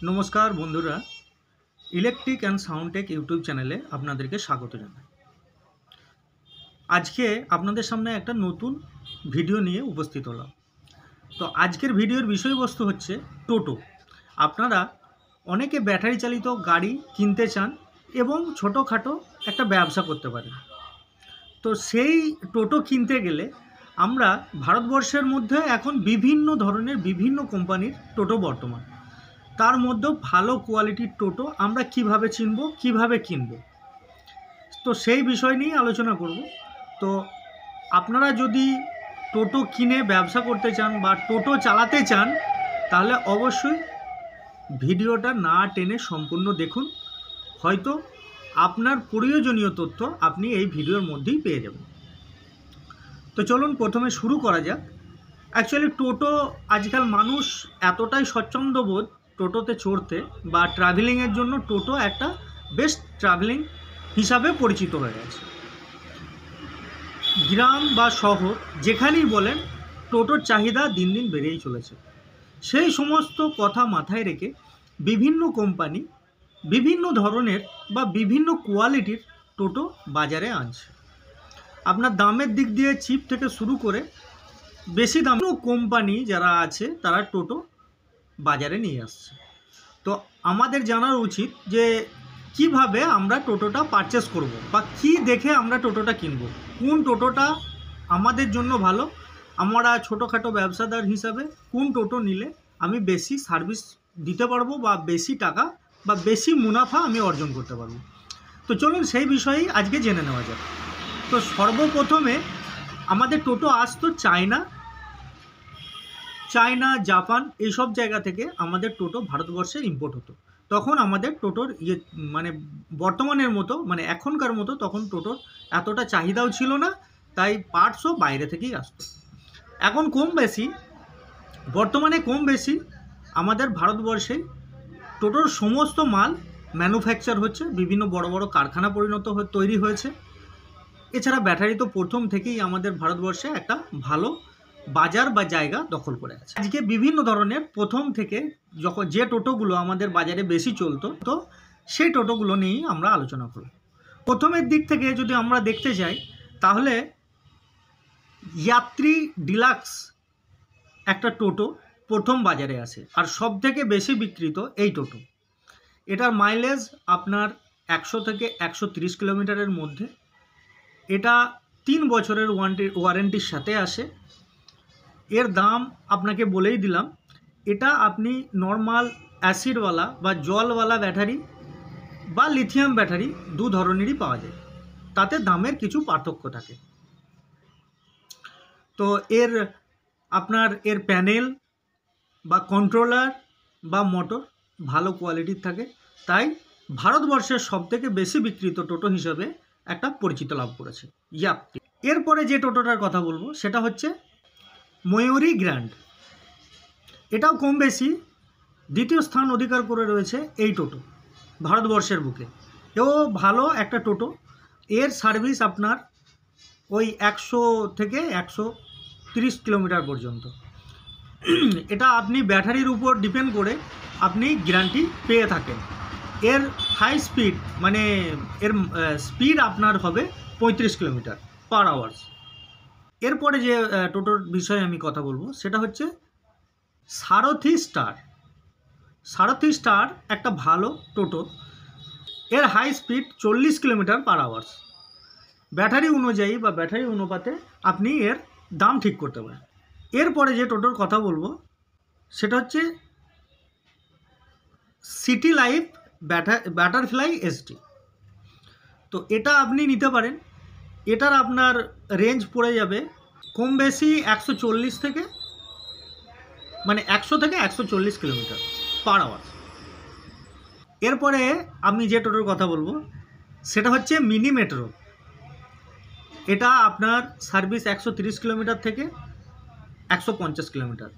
নমস্কার বন্ধুরা, electric and sound take YouTube চ্যানেলে আপনাদেরকে স্বাগত জানাই। আজকে আপনাদের সামনে একটা নতুন ভিডিও নিয়ে উপস্থিত হলাম। তো আজকের ভিডিওর বিষয়বস্তু হচ্ছে টোটো। আপনারা অনেকে ব্যাটারি চালিত গাড়ি কিনতে চান এবং ছোটোখাটো একটা ব্যবসা করতে পারেন। তো সেই টোটো কিনতে গেলে আমরা ভারতবর্ষের মধ্যে এখন বিভিন্ন ধরনের বিভিন্ন কোম্পানির টোটো বর্তমান, তার মধ্যেও ভালো কোয়ালিটির টোটো আমরা কিভাবে চিনব, কিভাবে কিনব, তো সেই বিষয় নিয়ে আলোচনা করব। তো আপনারা যদি টোটো কিনে ব্যবসা করতে চান বা টোটো চালাতে চান, তাহলে অবশ্যই ভিডিওটা না টেনে সম্পূর্ণ দেখুন। হয়তো আপনার প্রয়োজনীয় তথ্য আপনি এই ভিডিওর মধ্যেই পেয়ে যাবেন। তো চলুন প্রথমে শুরু করা যাক। অ্যাকচুয়ালি টোটো আজকাল মানুষ এতটাই স্বচ্ছন্দবোধ টোটোতে চড়তে বা ট্রাভেলিংয়ের জন্য টোটো একটা বেস্ট ট্রাভেলিং হিসাবে পরিচিত হয়ে গেছে। গ্রাম বা শহর যেখানেই বলেন, টোটোর চাহিদা দিন দিন বেড়েই চলেছে। সেই সমস্ত কথা মাথায় রেখে বিভিন্ন কোম্পানি বিভিন্ন ধরনের বা বিভিন্ন কোয়ালিটির টোটো বাজারে আনছে। আপনার দামের দিক দিয়ে চিপ থেকে শুরু করে বেশি দাম কোম্পানি যারা আছে তারা টোটো বাজারে নিয়ে আসছে। তো আমাদের জানার উচিত যে কিভাবে আমরা টোটোটা পারচেস করব বা কি দেখে আমরা টোটোটা কিনব, কোন টোটোটা আমাদের জন্য ভালো। আমরা ছোটোখাটো ব্যবসাদার হিসাবে কোন টোটো নিলে আমি বেশি সার্ভিস দিতে পারবো বা বেশি টাকা বা বেশি মুনাফা আমি অর্জন করতে পারবো। তো চলুন সেই বিষয়েই আজকে জেনে নেওয়া যাক। তো সর্বপ্রথমে আমাদের টোটো আসতো চায়না, জাপান এইসব জায়গা থেকে আমাদের টোটো ভারতবর্ষে ইম্পোর্ট হতো। তখন আমাদের টোটোর মানে বর্তমানের মতো মানে এখনকার মতো তখন টোটোর এতটা চাহিদাও ছিল না, তাই পার্টসও বাইরে থেকেই আসতো। এখন বর্তমানে কম বেশি আমাদের ভারতবর্ষে টোটোর সমস্ত মাল ম্যানুফ্যাকচার হচ্ছে, বিভিন্ন বড় বড় কারখানা তৈরি হয়েছে। এছাড়া ব্যাটারি তো প্রথম থেকেই আমাদের ভারতবর্ষে একটা ভালো বাজার বা জায়গা দখল করে আছে। আজকে বিভিন্ন ধরনের প্রথম থেকে যখন যে টোটোগুলো আমাদের বাজারে বেশি চলতো, তো সেই টোটোগুলো নিয়েই আমরা আলোচনা করব। প্রথমের দিক থেকে যদি আমরা দেখতে যাই, তাহলে যাত্রী ডিলাক্স একটা টোটো প্রথম বাজারে আসে, আর সব থেকে বেশি বিক্রিত এই টোটো। এটার মাইলেজ আপনার 100 থেকে 130 কিলোমিটারের মধ্যে। এটা 3 বছরের ওয়ারেন্টির সাথে আসে। এর দাম আপনাকে বলেই দিলাম। এটা আপনি নর্মাল অ্যাসিডওয়ালা বা জলওয়ালা ব্যাটারি বা লিথিয়াম ব্যাটারি দু ধরনেরই পাওয়া যায়, তাতে দামের কিছু পার্থক্য থাকে। তো এর প্যানেল বা কন্ট্রোলার বা মোটর ভালো কোয়ালিটির থাকে, তাই ভারতবর্ষের সবথেকে বেশি বিক্রিত টোটো হিসেবে একটা পরিচিত লাভ করেছে যাত্রী। এরপরে যে টোটোটার কথা বলবো সেটা হচ্ছে ময়ূরী গ্র্যান্ড। এটাও কম বেশি দ্বিতীয় স্থান অধিকার করে রয়েছে এই টোটো ভারতবর্ষের বুকে। এও ভালো একটা টোটো। এর সার্ভিস আপনার ওই 100 থেকে 130 কিলোমিটার পর্যন্ত। এটা আপনি ব্যাটারির উপর ডিপেন্ড করে আপনি গ্যারান্টি পেয়ে থাকেন। এর হাই স্পিড মানে এর স্পিড আপনার হবে 35 কিলোমিটার পার আওয়ার্স। এরপরে যে টোটোর বিষয়ে আমি কথা বলবো সেটা হচ্ছে সারথি স্টার একটা ভালো টোটো। এর high speed 40 kilometre per hours. Battery অনুযায়ী বা ব্যাটারি অনুপাতে আপনি এর দাম ঠিক করতে পারেন। এরপরে যে টোটোর কথা বলবো সেটা হচ্ছে সিটি লাইফ বাটারফ্লাই এসডি। তো এটা আপনি নিতে পারেন। এটার আপনার রেঞ্জ পড়ে যাবে কম বেশি 140 থেকে 140 কিলোমিটার পার আওয়ার। এরপরে আমি যে টোটোর কথা বলবো সেটা হচ্ছে মিনি মেট্রো। এটা আপনার সার্ভিস 130 কিলোমিটার থেকে 150 কিলোমিটার।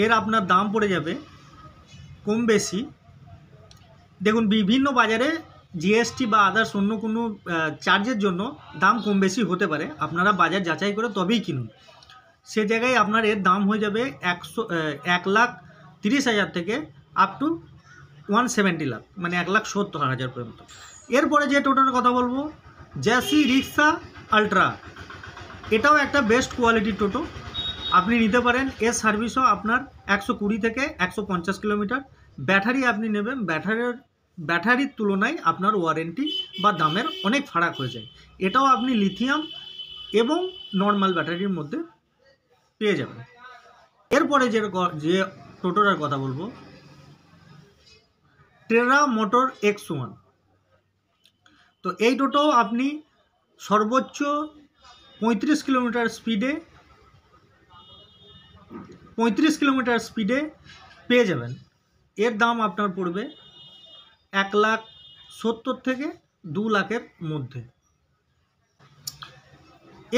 এর আপনার দাম পড়ে যাবে কম বেশি, দেখুন বিভিন্ন বাজারে জিএসটি বা আদার্স অন্য কোনো চার্জের জন্য দাম কম বেশি হতে পারে, আপনারা বাজার যাচাই করে তবেই কিনুন। সে জায়গায় আপনার এর দাম হয়ে যাবে 1,30,000 থেকে আপ টু 170 লাখ, মানে 1,70,000 পর্যন্ত। এরপরে যে টোটোর কথা বলবো, জ্যাসি রিক্সা আলট্রা, এটাও একটা বেস্ট কোয়ালিটির টোটো, আপনি নিতে পারেন। এর সার্ভিসও আপনার 120 থেকে 150 কিলোমিটার। ব্যাটারি আপনি নেবেন, ব্যাটারির তুলনায় আপনার ওয়ারেন্টি বা দামের অনেক ফারাক হয়ে যায়। এটাও আপনি লিথিয়াম এবং নর্মাল ব্যাটারির মধ্যে পেয়ে যাবেন। এরপরে যে টোটোটার কথা বলবো, টেরা মোটর X1। তো এই টোটো আপনি সর্বোচ্চ 35 কিলোমিটার স্পিডে পেয়ে যাবেন। এর দাম আপনার পড়বে 1,70,000 থেকে 2 লাখের মধ্যে।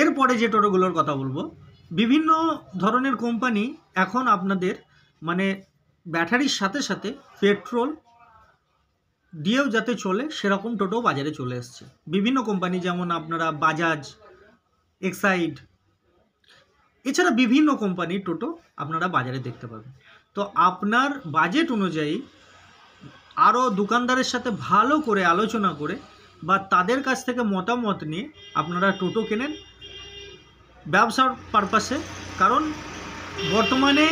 এরপরে যে টোটোগুলোর কথা বলবো, বিভিন্ন ধরনের কোম্পানি এখন আপনাদের মানে ব্যাটারির সাথে সাথে পেট্রোল দিয়েও যাতে চলে সেরকম টোটো বাজারে চলে এসছে। বিভিন্ন কোম্পানি, যেমন আপনারা বাজাজ, এক্সাইড, এছাড়া বিভিন্ন কোম্পানির টোটো আপনারা বাজারে দেখতে পাবেন। তো আপনার বাজেট অনুযায়ী আরও দোকানদারের সাথে ভালো করে আলোচনা করে বা তাদের কাছ থেকে মতামত নিয়ে আপনারা টোটো কেনেন ব্যবসার পারপাসে। কারণ বর্তমানে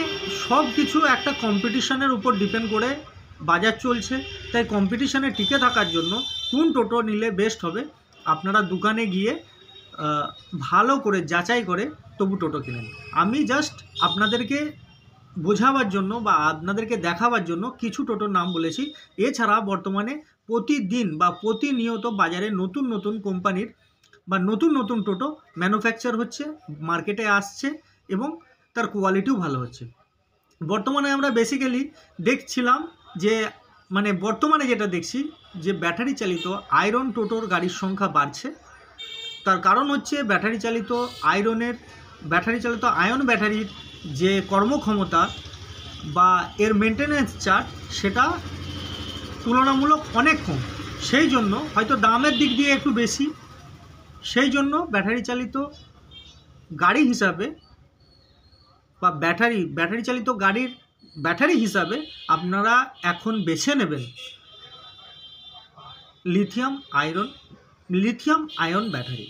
সব কিছু একটা কম্পিটিশনের উপর ডিপেন্ড করে বাজার চলছে, তাই কম্পিটিশনে টিকে থাকার জন্য কোন টোটো নিলে বেস্ট হবে আপনারা দোকানে গিয়ে ভালো করে যাচাই করে তবু টোটো কিনেন। আমি জাস্ট আপনাদেরকে বোঝাবার জন্য বা আপনাদেরকে দেখাবার জন্য কিছু টোটোর নাম বলেছি। এছাড়া বর্তমানে প্রতিদিন বা প্রতিনিয়ত বাজারে নতুন নতুন কোম্পানির বা নতুন নতুন টোটো ম্যানুফ্যাকচার হচ্ছে, মার্কেটে আসছে এবং তার কোয়ালিটিও ভালো হচ্ছে। বর্তমানে আমরা বেসিক্যালি দেখছিলাম যে মানে বর্তমানে যেটা দেখছি যে ব্যাটারি চালিত আয়রন টোটোর গাড়ির সংখ্যা বাড়ছে। তার কারণ হচ্ছে ব্যাটারি চালিত আয়ন ব্যাটারির যে কর্মক্ষমতা বা এর মেনটেন্যান্স চার্জ সেটা তুলনামূলক অনেক কম, সেই জন্য হয়তো দামের দিক দিয়ে একটু বেশি, সেই জন্য ব্যাটারি চালিত গাড়ি হিসাবে বা ব্যাটারি চালিত গাড়ির ব্যাটারি হিসাবে আপনারা এখন বেছে নেবেন লিথিয়াম আয়ন ব্যাটারি।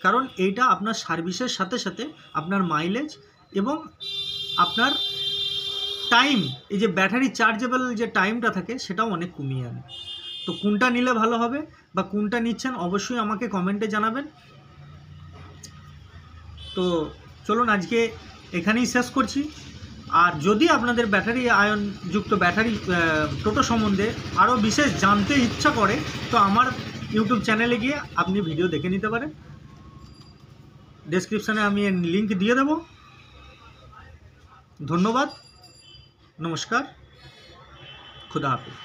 কারণ এইটা আপনার সার্ভিসের সাথে সাথে আপনার মাইলেজ এবং আপনার টাইম, এই যে ব্যাটারি চার্জেবল যে টাইমটা থাকে সেটাও অনেক কমিয়ে আনে। তো কোনটা নিলে ভালো হবে বা কোনটা নিচ্ছেন অবশ্যই আমাকে কমেন্টে জানাবেন। তো চলুন আজকে এখানেই শেষ করছি। আর যদি আপনাদের ব্যাটারি আয়নযুক্ত ব্যাটারি টোটো সম্বন্ধে আরও বিশেষ জানতে ইচ্ছা করে তো আমার ইউটিউব চ্যানেলে গিয়ে আপনি ভিডিও দেখে নিতে পারেন। ডেসক্রিপশানে আমি লিঙ্ক দিয়ে দেব। ধন্যবাদ, নমস্কার, খুদা হাফেজ।